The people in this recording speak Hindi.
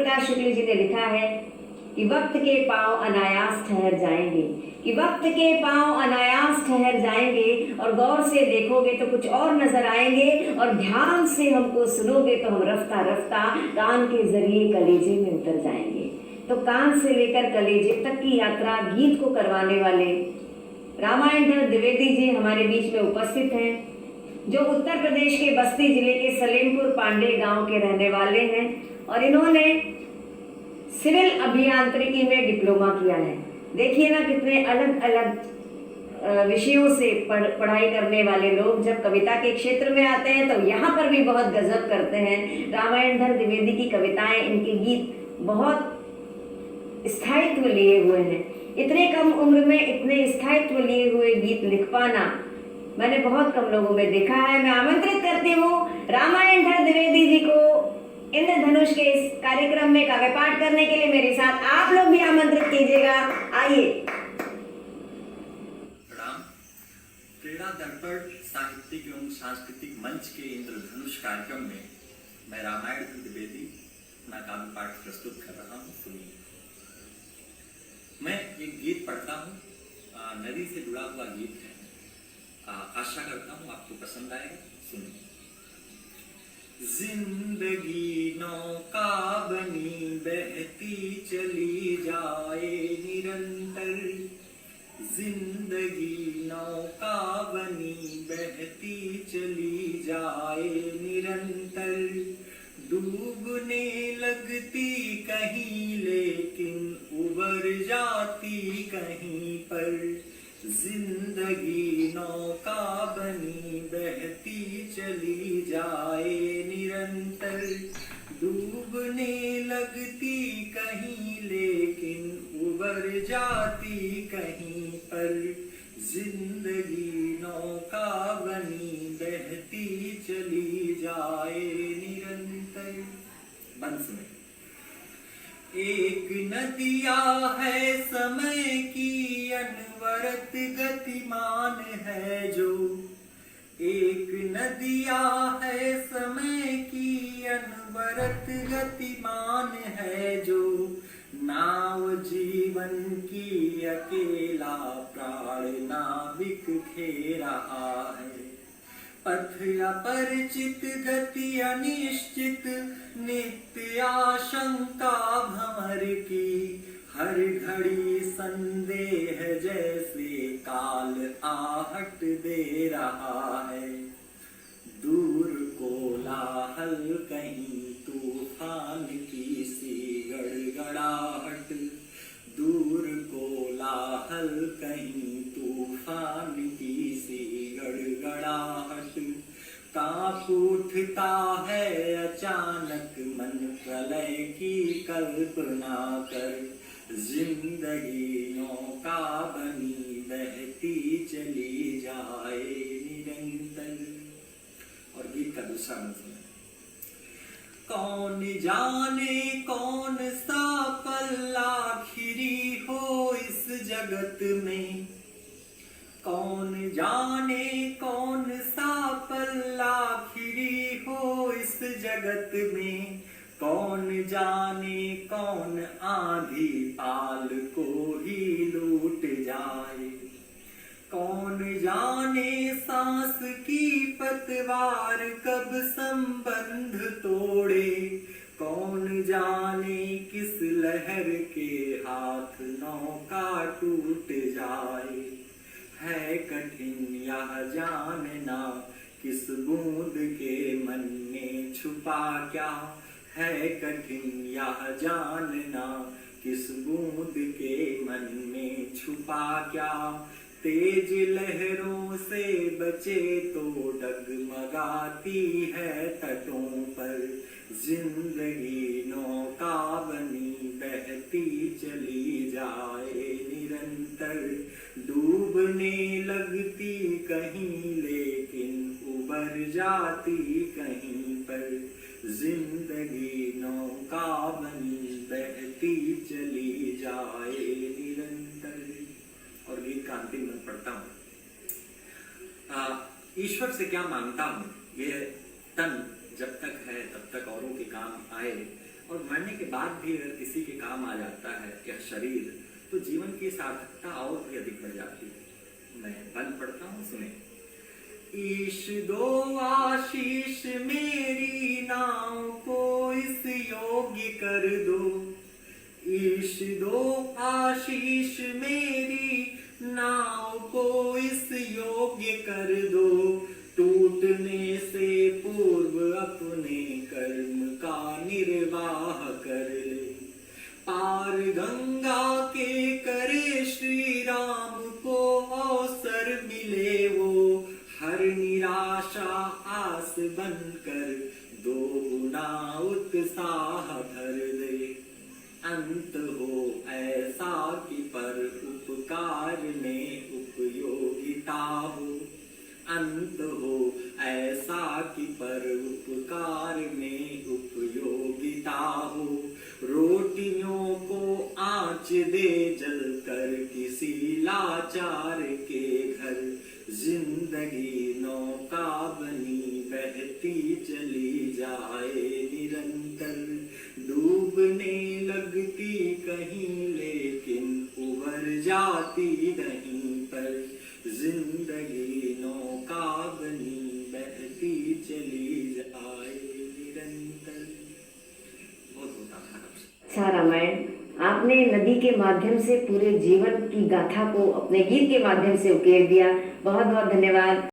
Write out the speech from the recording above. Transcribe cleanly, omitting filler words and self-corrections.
प्रकाश शुक्ल जी ने लिखा है कि वक्त के पांव अनायास ठहर जाएंगे, कि वक्त के पांव अनायास ठहर जाएंगे और गौर से देखोगे तो कुछ और नजर आएंगे और ध्यान से हमको सुनोगे तो हम रफ्ता रफ्ता कान के जरिए कलेजे में उतर जाएंगे। तो कान से लेकर कलेजे तक की यात्रा गीत को करवाने वाले रामायणधर द्विवेदी जी हमारे बीच में उपस्थित हैं, जो उत्तर प्रदेश के बस्ती जिले के सलेमपुर पांडे गांव के रहने वाले हैं और इन्होंने सिविल अभियांत्रिकी में डिप्लोमा किया है। देखिए ना कितने अलग अलग विषयों से पढ़ाई करने वाले लोग जब कविता के क्षेत्र में आते हैं तो यहाँ पर भी बहुत गजब करते हैं। रामायणधर द्विवेदी की कविताएं, इनके गीत बहुत स्थायित्व लिए हुए हैं। इतने कम उम्र में इतने स्थायित्व लिए हुए गीत लिख पाना मैंने बहुत कम लोगों में देखा है। मैं आमंत्रित करती हूँ रामायणधर द्विवेदी जी को इंद्रधनुष के इस कार्यक्रम में काव्य पाठ करने के लिए। मेरे साथ आप लोग भी आमंत्रित कीजिएगा। आइए। प्रणाम। क्रीड़ा दर्पण साहित्यिक एवं सांस्कृतिक मंच के इंद्रधनुष कार्यक्रम में मैं रामायणधर द्विवेदी अपना काव्य पाठ प्रस्तुत कर रहा हूँ। सुनिए। मैं एक गीत पढ़ता हूँ, नदी से जुड़ा हुआ गीत है। आशा करता हूँ आपको पसंद आएगा। सुनिए। जिंदगी नौका बनी बहती चली जाए निरंतर, जिंदगी नौका बनी बहती चली जाए निरंतर, डूबने लगती कहीं लेकिन उबर जाती कहीं पर, जिंदगी नौका बनी बहती चली जाए निरंतर, डूबने लगती कहीं लेकिन उबर जाती कहीं पर, जिंदगी नौका बनी बहती चली जाए निरंतर। बंस में एक नदिया है समय की अनवरत गतिमान है जो, एक नदिया है समय की अनवरत गतिमान है जो, नाव जीवन की अकेला प्राण नाविक खे रहा है, पथ अपरिचित गति अनिश्चित नित्य आशंका भंवर की, हर घड़ी संदेह जैसे काल आहट दे रहा है, दूर कोलाहल कहीं तूफान की सी गड़गड़ाहट, दूर कोलाहल कहीं तूफान की सी गड़गड़ाहट, कांप उठता है अचानक मन प्रलय की कल्पना कर, जिंदगी नौका बनी बहती चली जाए निरंतर। और गीत का दूसरा मंत्र है। कौन जाने कौन सा पल आखिरी हो इस जगत में, कौन जाने कौन सा पल आखिरी हो इस जगत में, कौन जाने कौन आंधी पाल को ही लूट जाए, कौन जाने सांस की पतवार कब संबंध तोड़े, कौन जाने किस लहर के हाथ नौका टूट जाए, है कठिन यह जानना किस बूंद के मन में छुपा क्या, है कठिन यह जानना किस बूंद के मन में छुपा क्या, तेज लहरों से बचे तो डगमगाती है तटों पर, जिंदगी नौका बनी बहती चली जाए निरंतर, डूबने लगती कहीं लेकिन उबर जाती कहीं पर, जिंदगी नौका बनी बहती चली जाए निरंतर। और गीत का अंतिम मैं पढ़ता हूँ। ईश्वर से क्या मांगता हूँ, ये तन जब तक है तब तक औरों के काम आए, और मरने के बाद भी अगर किसी के काम आ जाता है यह शरीर, तो जीवन की सार्थकता और भी अधिक बढ़ जाती है। मैं बंद पढ़ता हूँ, सुने। ईश दो आशीष मेरी नाव को इस योग्य कर दो, ईश दो आशीष मेरी नाव को इस योग्य कर दो, टूटने से पूर्व अपने कर्म का निर्वाह कर ले, पार गंगा के करे श्री राम को अवसर मिले वो, हर निराशा आस बनकर दो गुना उत्साह भर दे, अंत हो ऐसा कि पर उपकार में उपयोगिता हो, अंत हो ऐसा कि पर उपकार में उपयोगिता हो, रोटियों को आँच दे जल कर किसी लाचार के घर, जिंदगी नौका बनी बहती चली जाए निरंतर, डूबने लगती कहीं लेकिन उबर जाती नहीं पर, जिंदगी नौका बनी बहती चली जाए निरंतर। बहुत होता था। अच्छा रामायण, आपने नदी के माध्यम से पूरे जीवन की गाथा को अपने गीत के माध्यम से उकेर दिया। बहुत बहुत धन्यवाद।